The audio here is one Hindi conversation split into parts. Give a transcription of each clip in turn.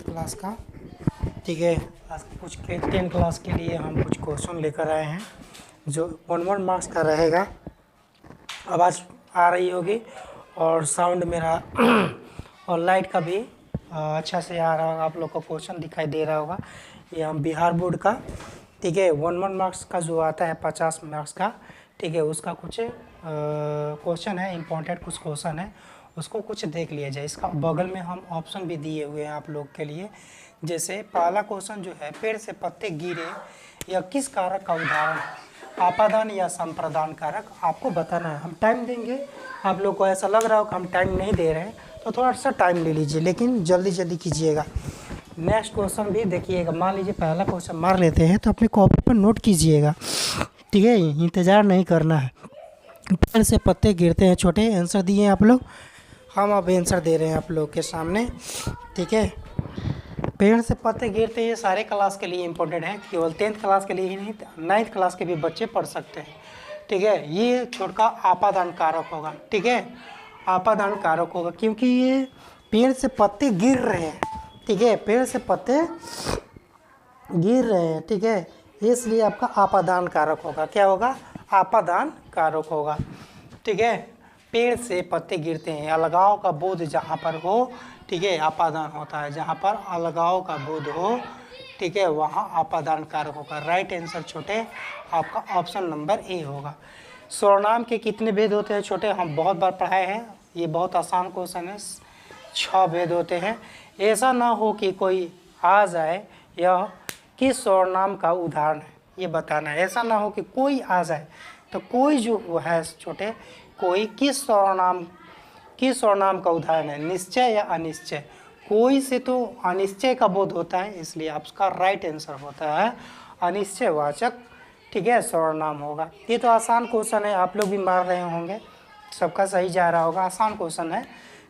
क्लास का। ठीक है, आज कुछ 10 क्लास के लिए हम कुछ क्वेश्चन लेकर आए हैं जो 1 मार्क्स का रहेगा। आवाज़ आ रही होगी और साउंड मेरा और लाइट का भी अच्छा से आ रहा होगा, आप लोग को क्वेश्चन दिखाई दे रहा होगा। ये हम बिहार बोर्ड का, ठीक है, 1 मार्क्स का जो आता है 50 मार्क्स का, ठीक है, उसका कुछ क्वेश्चन है, इम्पोर्टेंट कुछ क्वेश्चन है, उसको कुछ देख लिया जाए। इसका बगल में हम ऑप्शन भी दिए हुए हैं आप लोग के लिए। जैसे पहला क्वेश्चन जो है, पेड़ से पत्ते गिरे या किस कारक का उदाहरण, आपादान या संप्रदान कारक आपको बताना है। हम टाइम देंगे, आप लोग को ऐसा लग रहा हो कि हम टाइम नहीं दे रहे हैं तो थोड़ा सा टाइम ले लीजिए, लेकिन जल्दी जल्दी कीजिएगा। नेक्स्ट क्वेश्चन भी देखिएगा। मान लीजिए पहला क्वेश्चन मार लेते हैं तो अपनी कॉपी पर नोट कीजिएगा, ठीक है, इंतज़ार नहीं करना है। पेड़ से पत्ते गिरते हैं, छोटे आंसर दिए हैं आप लोग, हम अब आंसर दे रहे हैं आप लोग के सामने, ठीक है। पेड़ से पत्ते गिरते हैं, सारे क्लास के लिए इम्पोर्टेंट है, केवल 10th क्लास के लिए ही नहीं, 9th क्लास के भी बच्चे पढ़ सकते हैं, ठीक है। ये छोटा आपादान कारक होगा, ठीक है, आपादान कारक होगा क्योंकि ये पेड़ से पत्ते गिर रहे हैं, ठीक है, पेड़ से पत्ते गिर रहे हैं, ठीक है, इसलिए आपका आपादान कारक होगा। क्या होगा? आपादान कारक होगा, ठीक है। पेड़ से पत्ते गिरते हैं, अलगाव का बोध जहाँ पर हो, ठीक है, आपादान होता है। जहाँ पर अलगाव का बोध हो, ठीक है, वहाँ आपादान कारक होगा। राइट आंसर छोटे आपका ऑप्शन नंबर ए होगा। सर्वनाम के कितने भेद होते हैं छोटे? हम बहुत बार पढ़ाए हैं, ये बहुत आसान क्वेश्चन है। 6 भेद होते हैं। ऐसा ना हो कि कोई आ जाए यह किस सर्वनाम का उदाहरण है, ये बताना है। ऐसा ना हो कि कोई आ जाए, तो कोई जो है छोटे, कोई किस सर्वनाम का उदाहरण है? निश्चय या अनिश्चय? कोई से तो अनिश्चय का बोध होता है, इसलिए आपका राइट आंसर होता है अनिश्चयवाचक, ठीक है, सर्वनाम होगा। ये तो आसान क्वेश्चन है, आप लोग भी मार रहे होंगे, सबका सही जा रहा होगा, आसान क्वेश्चन है,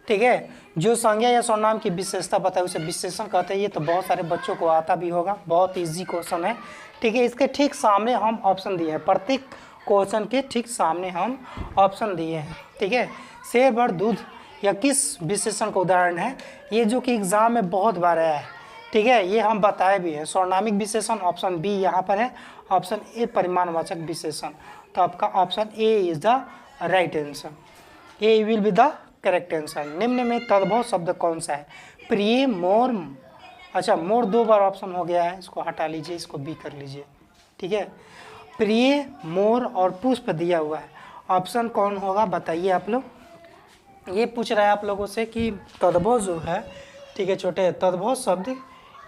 ठीक है। जो संज्ञा या सर्वनाम की विशेषता बताए उसे विशेषण कहते हैं। ये तो बहुत सारे बच्चों को आता भी होगा, बहुत इजी क्वेश्चन है, ठीक है। इसके ठीक सामने हम ऑप्शन दिए हैं, प्रत्येक क्वेश्चन के ठीक सामने हम ऑप्शन दिए हैं, ठीक है। शेर भर दूध या किस विशेषण का उदाहरण है? ये जो कि एग्जाम में बहुत बार आया है, ठीक है, ये हम बताए भी हैं। सर्वनामिक विशेषण ऑप्शन बी यहाँ पर है, ऑप्शन ए परिमाणवाचक विशेषण। तो आपका option A is the right answer, A will be the correct answer. निम्न में तद्भव शब्द कौन सा है? प्रिय, मोर, अच्छा मोर 2 बार ऑप्शन हो गया है, इसको हटा लीजिए, इसको बी कर लीजिए, ठीक है। प्रिय, मोर और पुष्प दिया हुआ है, ऑप्शन कौन होगा बताइए आप लोग। ये पूछ रहा है आप लोगों से कि तद्भव जो है, ठीक है छोटे, तद्भव शब्द,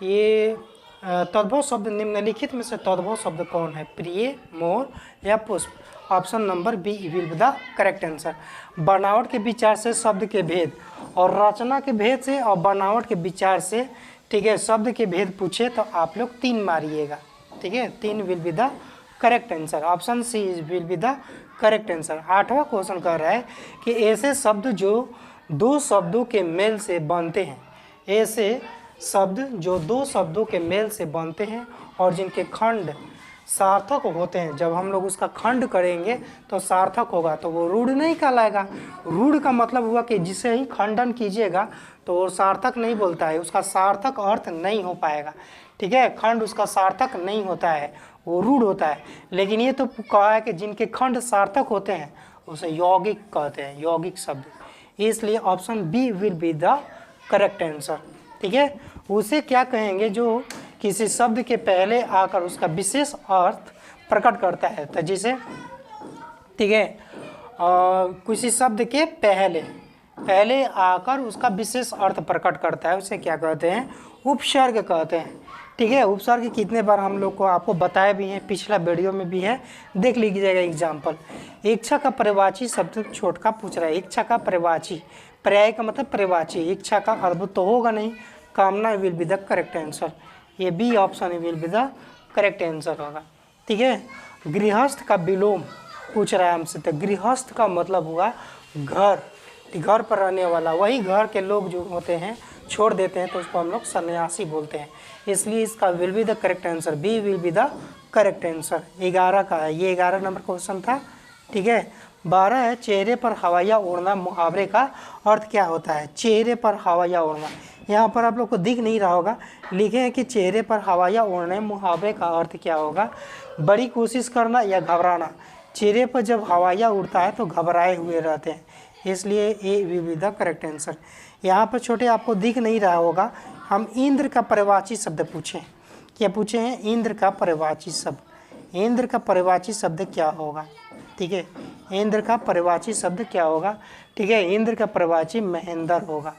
ये तद्भव शब्द निम्नलिखित में से तद्भव शब्द कौन है? प्रिय, मोर या पुष्प? Option number B will be the correct answer. बनावट के विचार से शब्द के भेद, और रचना के भेद से और बनावट के विचार से, ठीक है, शब्द के भेद पूछे तो आप लोग 3 मारिएगा, ठीक है, 3 will be the correct answer. Option C will be the correct answer. 8वां क्वेश्चन कह रहा है कि ऐसे शब्द जो 2 शब्दों के मेल से बनते हैं, ऐसे शब्द जो 2 शब्दों के मेल से बनते हैं और जिनके खंड सार्थक होते हैं, जब हम लोग उसका खंड करेंगे तो सार्थक होगा, तो वो रूढ़ नहीं कहलाएगा। रूढ़ का मतलब हुआ कि जिसे ही खंडन कीजिएगा तो वो सार्थक नहीं बोलता है, उसका सार्थक अर्थ नहीं हो पाएगा, ठीक है, खंड उसका सार्थक नहीं होता है, वो रूढ़ होता है। लेकिन ये तो कहा है कि जिनके खंड सार्थक होते हैं उसे यौगिक कहते हैं, यौगिक शब्द, इसलिए option B will be the correct answer, ठीक है। उसे क्या कहेंगे? जो किसी शब्द के पहले आकर उसका विशेष अर्थ प्रकट करता है, तो जिसे, ठीक है, किसी शब्द के पहले आकर उसका विशेष अर्थ प्रकट करता है, उसे क्या कहते हैं? उपसर्ग कहते हैं, ठीक है। उपसर्ग कितने बार हम लोग को आपको बताए भी हैं, पिछला वीडियो में भी है, देख लीजिएगा एग्जाम्पल। इच्छा का परिवाची शब्द छोटका पूछ रहा है, इच्छा का परिवाची, पर्याय का मतलब परिवाची, इच्छा का अद्भुत तो होगा नहीं, कामना will be the correct answer, ये B option will be the correct answer होगा, ठीक है। गृहस्थ का विलोम पूछ रहा है हमसे, तो गृहस्थ का मतलब हुआ घर पर रहने वाला, वही घर के लोग जो होते हैं छोड़ देते हैं तो उसको हम लोग सन्यासी बोलते हैं, इसलिए इसका will be the correct answer, B will be the correct answer. 11 का है, ये 11 नंबर क्वेश्चन था, ठीक है। 12 है चेहरे पर हवाइया उड़ना, मुहावरे का अर्थ क्या होता है? चेहरे पर हवाइया उड़ना, यहाँ पर आप लोग को दिख नहीं रहा होगा, लिखे हैं कि चेहरे पर हवाइया उड़ने, मुहावरे का अर्थ क्या होगा? बड़ी कोशिश करना या घबराना। चेहरे पर जब हवाइया उड़ता है तो घबराए हुए रहते हैं, इसलिए A will be the correct answer. यहाँ पर छोटे आपको दिख नहीं रहा होगा, हम इंद्र का परिवाची शब्द पूछे, क्या पूछे हैं? इंद्र का परिवाची शब्द। इंद्र का परिवाची शब्द क्या होगा? ठीक है, इंद्र का परिवाची शब्द क्या होगा? ठीक है, इंद्र का परिवाची महेंद्र होगा।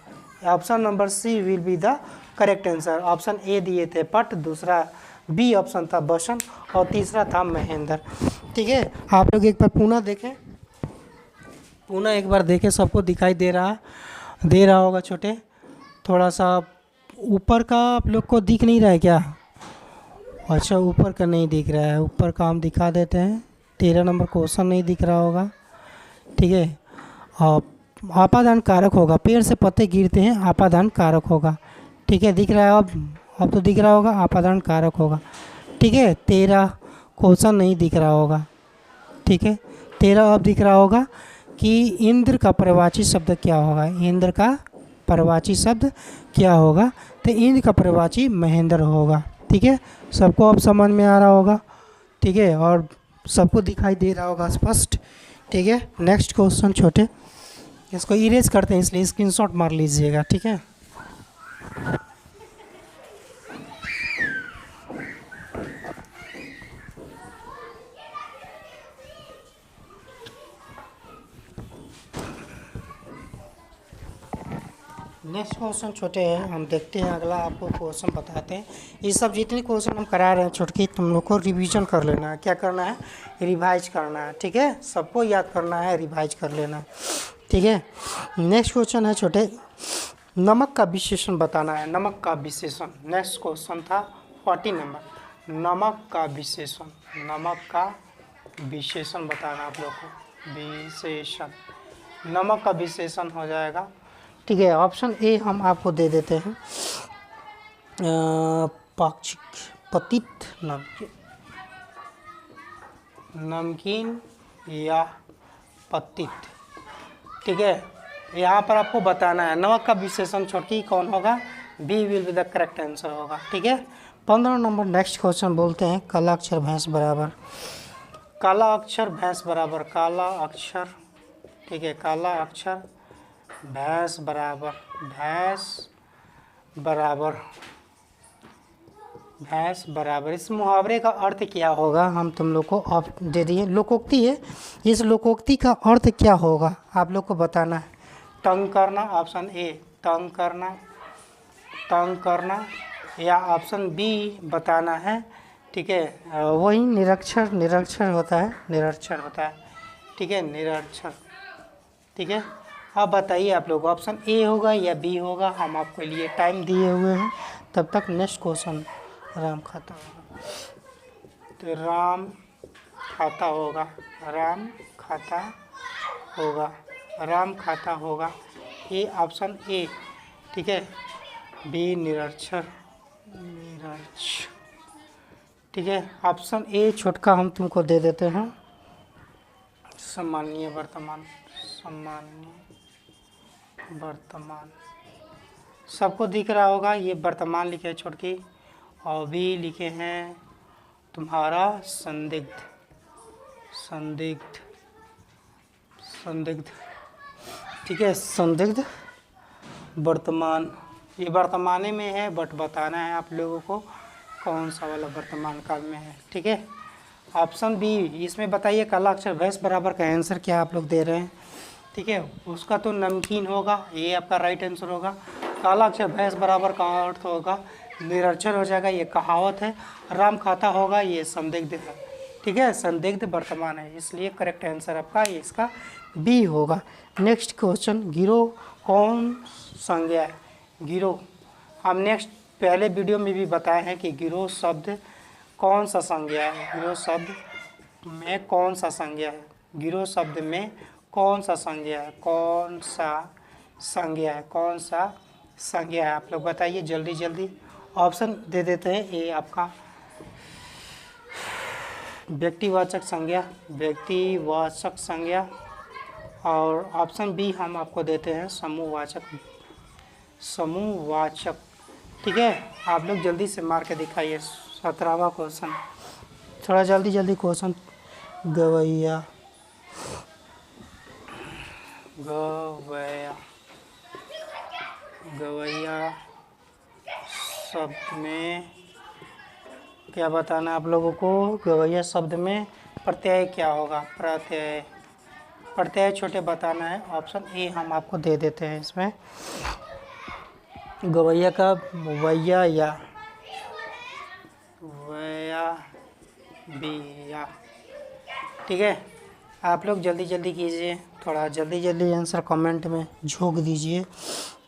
Option number C will be the correct answer. Option A दिए थे पट, दूसरा बी ऑप्शन था बसन और तीसरा था महेंद्र। ठीक है, आप लोग एक बार पुनः देखें, पुनः एक बार देखें, सबको दिखाई दे रहा होगा छोटे। थोड़ा सा ऊपर का आप लोग को दिख नहीं रहा है क्या? अच्छा, ऊपर का नहीं दिख रहा है, ऊपर का हम दिखा देते हैं। 13 नंबर क्वेश्चन नहीं दिख रहा होगा। ठीक है, आपादान कारक होगा, पेड़ से पत्ते गिरते हैं, आपादान कारक होगा। ठीक है, दिख रहा है अब तो दिख रहा होगा, आपादान कारक होगा। ठीक है, 13 क्वेश्चन नहीं दिख रहा होगा। ठीक है, 13 अब दिख रहा होगा कि इंद्र का परिवाची शब्द क्या होगा? इंद्र का परिवाची शब्द क्या होगा? तो इंद्र का परिवाची महेंद्र होगा। ठीक है, सबको अब समझ में आ रहा होगा। ठीक है, और सबको दिखाई दे रहा होगा स्पष्ट। ठीक है, नेक्स्ट क्वेश्चन छोटे, इसको इरेज करते हैं इसलिए स्क्रीनशॉट मार लीजिएगा। ठीक है, नेक्स्ट क्वेश्चन छोटे हैं, हम देखते हैं अगला, आपको क्वेश्चन बताते हैं। ये सब जितने क्वेश्चन हम करा रहे हैं छोटकी, तुम लोग को रिवीजन कर लेना है। क्या करना है? रिवाइज करना है। ठीक है, सबको याद करना है, रिवाइज कर लेना है। ठीक है, नेक्स्ट क्वेश्चन है छोटे, नमक का विशेषण बताना है। नमक का विशेषण, नेक्स्ट क्वेश्चन था 40 नंबर, नमक का विशेषण। नमक का विशेषण बताना आप लोग को, विशेषण, नमक का विशेषण हो जाएगा। ठीक है, ऑप्शन ए हम आपको दे देते हैं, पाक्षिक, पतित, नमकीन या पतित। ठीक है, यहाँ पर आपको बताना है नमक का विशेषण छोटकी कौन होगा? B will be the correct answer होगा। ठीक है, 15 नंबर नेक्स्ट क्वेश्चन बोलते हैं, काला अक्षर भैंस बराबर, काला अक्षर भैंस बराबर, काला अक्षर। ठीक है, काला अक्षर भैंस बराबर, भैंस बराबर, भैंस बराबर, इस मुहावरे का अर्थ क्या होगा? हम तुम लोग को आप दे दिए, लोकोक्ति है, इस लोकोक्ति का अर्थ क्या होगा आप लोग को बताना है। तंग करना, ऑप्शन ए तंग करना, तंग करना, या ऑप्शन बी बताना है। ठीक है, वही निरक्षर, निरक्षर होता है, निरक्षर होता है। ठीक है, निरक्षर। ठीक है, अब बताइए आप लोग, ऑप्शन ए होगा या बी होगा? हम आपके लिए टाइम दिए हुए हैं, तब तक नेक्स्ट क्वेश्चन। राम खाता होगा, तो राम खाता होगा, राम खाता होगा, राम खाता होगा, ये ऑप्शन ए। ठीक है, बी निरक्षर, निरक्षर। ठीक है, ऑप्शन ए छोटका हम तुमको दे देते हैं, सम्माननीय वर्तमान, सम्माननीय वर्तमान, सबको दिख रहा होगा, ये वर्तमान लिखे है छोटकी, और भी लिखे हैं तुम्हारा संदिग्ध, संदिग्ध, संदिग्ध। ठीक है, संदिग्ध वर्तमान, ये वर्तमाने में है, बट बताना है आप लोगों को कौन सा वाला वर्तमान काल में है। ठीक है, ऑप्शन बी, इसमें बताइए काला अक्षर भैंस बराबर का आंसर क्या आप लोग दे रहे हैं। ठीक है, उसका तो नमकीन होगा, ये आपका राइट आंसर होगा। काला अक्षर भैंस बराबर का अर्थ होगा निरक्षर हो जाएगा, ये कहावत है। राम खाता होगा, ये संदिग्ध है। ठीक है, संदिग्ध वर्तमान है, इसलिए करेक्ट आंसर आपका इसका बी होगा। नेक्स्ट क्वेश्चन, गिरोह कौन संज्ञा है? गिरोह, हम नेक्स्ट पहले वीडियो में भी बताए हैं कि गिरोह शब्द कौन सा संज्ञा है, गिरोह शब्द में कौन सा संज्ञा है, गिरोह शब्द में कौन सा संज्ञा है, कौन सा संज्ञा है, कौन सा संज्ञा है, आप लोग बताइए जल्दी जल्दी। ऑप्शन दे देते हैं, ए आपका व्यक्तिवाचक संज्ञा, व्यक्तिवाचक संज्ञा, और ऑप्शन बी हम आपको देते हैं समूहवाचक। समूहवाचक, ठीक है। आप लोग जल्दी से मार के दिखाइए 17वां क्वेश्चन, थोड़ा जल्दी जल्दी क्वेश्चन। गवैया, गवैया, गवैया शब्द में क्या बताना है आप लोगों को? गवैया शब्द में प्रत्यय क्या होगा? प्रत्यय, प्रत्यय छोटे बताना है। ऑप्शन ए हम आपको दे देते हैं इसमें। गवैया का वैया या, वैया बिया, ठीक है। आप लोग जल्दी जल्दी कीजिए, थोड़ा जल्दी जल्दी आंसर कमेंट में झोंक दीजिए,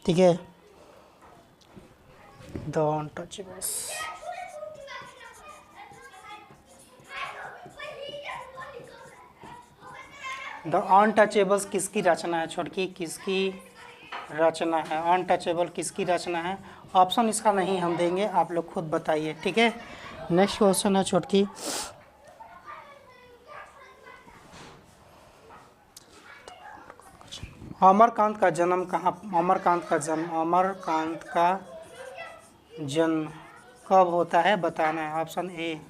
ठीक है। द अनटचेबल्स, द अनटचेबल्स किसकी रचना है छोटकी? किसकी रचना है? अनटचेबल किसकी रचना है? ऑप्शन इसका नहीं हम देंगे, आप लोग खुद बताइए, ठीक है। नेक्स्ट क्वेश्चन है छोटकी, अमरकांत का जन्म कहाँ? अमरकांत का जन्म, अमरकांत का जन्म कब होता है बताना है। ऑप्शन ए,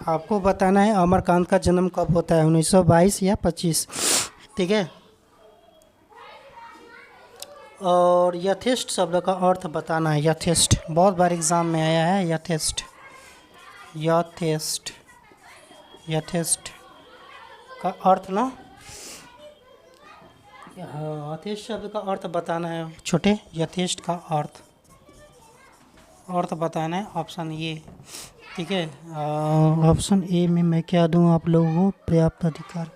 आपको बताना है अमरकांत का जन्म कब होता है, 1922 या 25, ठीक है। और यथेष्ट शब्द का अर्थ बताना है। यथेष्ट बहुत बार एग्जाम में आया है। यथेष्ट, यथेष्ट, यथेष्ट का अर्थ ना, यथेष्ट शब्द का अर्थ बताना है छोटे। यथेष्ट का अर्थ, अर्थ बताना है। ऑप्शन ए, ठीक है। ऑप्शन ए में मैं क्या दूं आप लोगों को? पर्याप्त अधिकार।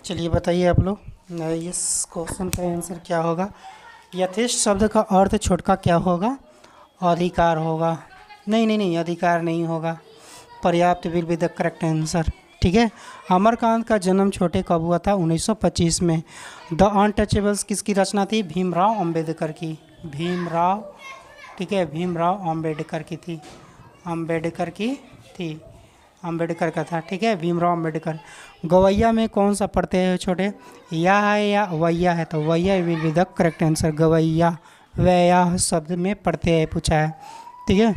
चलिए बताइए आप लोग, इस क्वेश्चन का आंसर क्या होगा? यथेष्ट शब्द का अर्थ छोटका क्या होगा? अधिकार होगा। नहीं नहीं नहीं, अधिकार नहीं होगा। पर्याप्त will be the correct answer, ठीक है। अमरकांत का जन्म छोटे कब हुआ था? 1925 में। द अनटचेबल्स किसकी रचना थी? भीमराव अंबेडकर की। भीमराव, ठीक है, भीमराव अंबेडकर की थी। अंबेडकर की थी, अंबेडकर का था, ठीक है, भीमराव अंबेडकर। गवैया में कौन सा प्रत्यय है छोटे? या है या वैया है? तो वैया will be the correct answer. गवैया, वैया शब्द में प्रत्यय पूछा है, ठीक है।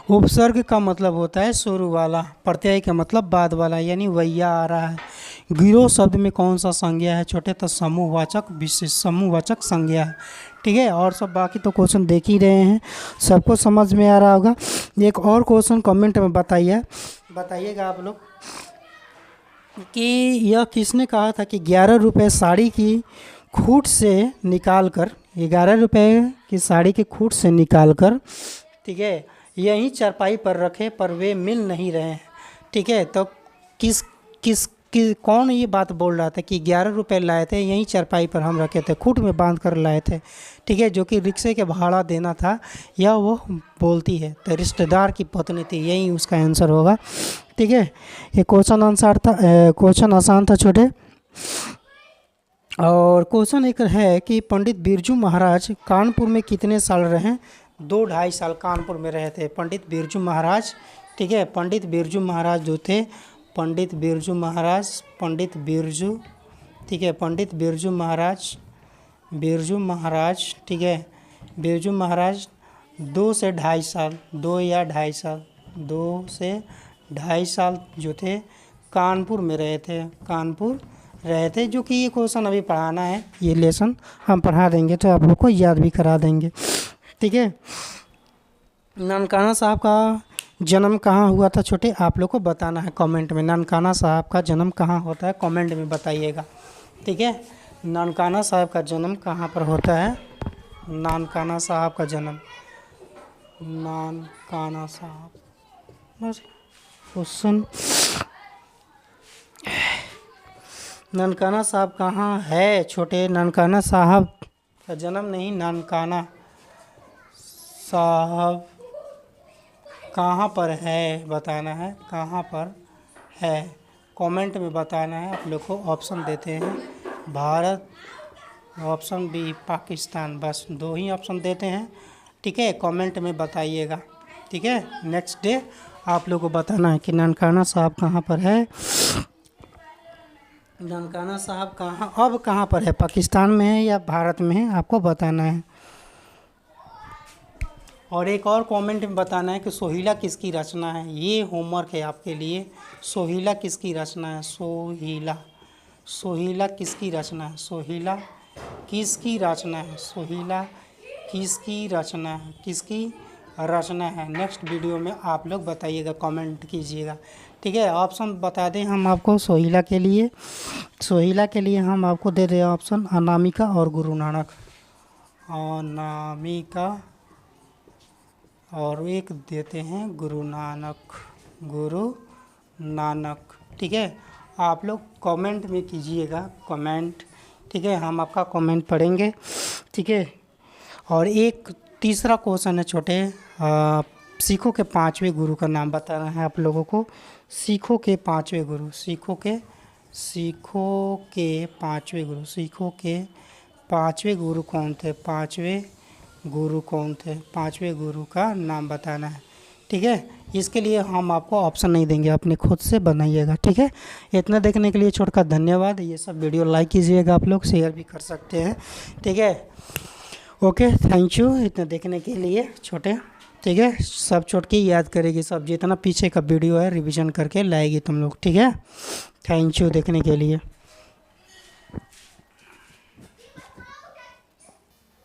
उपसर्ग का मतलब होता है शुरू वाला, प्रत्यय का मतलब बाद वाला, यानी वैया आ रहा है। गिरोह शब्द में कौन सा संज्ञा है छोटे? तो समूहवाचक विशेष, समूहवाचक संज्ञा है, ठीक है। और सब बाकी तो क्वेश्चन देख ही रहे हैं, सबको समझ में आ रहा होगा। एक और क्वेश्चन कमेंट में बताइएगा आप लोग कि यह किसने कहा था कि 11 रुपये साड़ी की खूट से निकाल कर, 11 रुपये की साड़ी की खूट से निकाल कर, ठीक है, यहीं चारपाई पर रखे पर वे मिल नहीं रहे हैं, ठीक है। तो कौन ये बात बोल रहा था कि 11 रुपये लाए थे, यहीं चारपाई पर हम रखे थे, खूट में बांध कर लाए थे, ठीक है, जो कि रिक्शे के भाड़ा देना था, या वो बोलती है तो रिश्तेदार की पत्नी थी, यही उसका आंसर होगा, ठीक है। ये क्वेश्चन आंसर था, क्वेश्चन आसान था छोटे। और क्वेश्चन एक है कि पंडित बिरजू महाराज कानपुर में कितने साल रहे? 2-2.5 साल कानपुर में रहे थे पंडित बिरजू महाराज, ठीक है। पंडित बिरजू महाराज जो थे, पंडित बिरजू महाराज, पंडित बिरजू, ठीक है, पंडित बिरजू महाराज, बिरजू महाराज, ठीक है, बिरजू महाराज 2 से 2.5 साल, 2 या 2.5 साल, 2 से 2.5 साल जो थे कानपुर में रहे थे, कानपुर रहे थे, जो कि ये क्वेश्चन अभी पढ़ाना है, ये लेसन हम पढ़ा देंगे तो आप लोग को याद भी करा देंगे, ठीक है। ननकाना साहब का जन्म कहाँ हुआ था छोटे? आप लोग को बताना है कमेंट में। ननकाना साहब का जन्म कहाँ होता है कमेंट में बताइएगा, ठीक है। ननकाना साहब का जन्म कहाँ पर होता है? ननकाना साहब का जन्म, ननकाना साहब, बस क्वेश्चन, ननकाना साहब कहाँ है छोटे? ननकाना साहब का जन्म नहीं, ननकाना साहब कहाँ पर है बताना है, कहाँ पर है कमेंट में बताना है। आप लोग को ऑप्शन देते हैं, भारत, ऑप्शन बी पाकिस्तान, बस 2 ही ऑप्शन देते हैं। ठीक है, कमेंट में बताइएगा। ठीक है, नेक्स्ट डे आप लोग को बताना है कि ननकाना साहब कहाँ पर है। ननकाना साहब कहाँ पर है, पाकिस्तान में है या भारत में है, आपको बताना है। और एक और कमेंट में बताना है कि सोहिला किसकी रचना है। ये होमवर्क है आपके लिए। सोहिला किसकी रचना है, सोहिला, सोहिला किसकी रचना है, सोहिला किसकी रचना है, सोहिला किसकी रचना है, किसकी रचना है। नेक्स्ट वीडियो में आप लोग बताइएगा, कमेंट कीजिएगा। ठीक है, ऑप्शन बता दें हम आपको सोहिला के लिए। सोहिला के लिए हम आपको दे रहे हैं ऑप्शन अनामिका और गुरु नानक। अनामिका और एक देते हैं गुरु नानक, गुरु नानक। ठीक है, आप लोग कमेंट में कीजिएगा, कमेंट। ठीक है, हम आपका कमेंट पढ़ेंगे। ठीक है, और एक तीसरा क्वेश्चन है छोटे, सिखों के 5वें गुरु का नाम बताना है आप लोगों को। सिखों के 5वें गुरु, सिखों के 5वें गुरु, सिखों के 5वें गुरु कौन थे, 5वें गुरु कौन थे, 5वें गुरु का नाम बताना है। ठीक है, इसके लिए हम आपको ऑप्शन नहीं देंगे, अपने खुद से बनाइएगा। ठीक है, इतना देखने के लिए छोड़कर धन्यवाद। ये सब वीडियो लाइक कीजिएगा, आप लोग शेयर भी कर सकते हैं। ठीक है, ओके, थैंक यू इतना देखने के लिए छोटे। ठीक है, सब छोट के याद करेगी, सब जितना पीछे का वीडियो है रिवीजन करके लाएगी तुम लोग। ठीक है, थैंक यू देखने के लिए।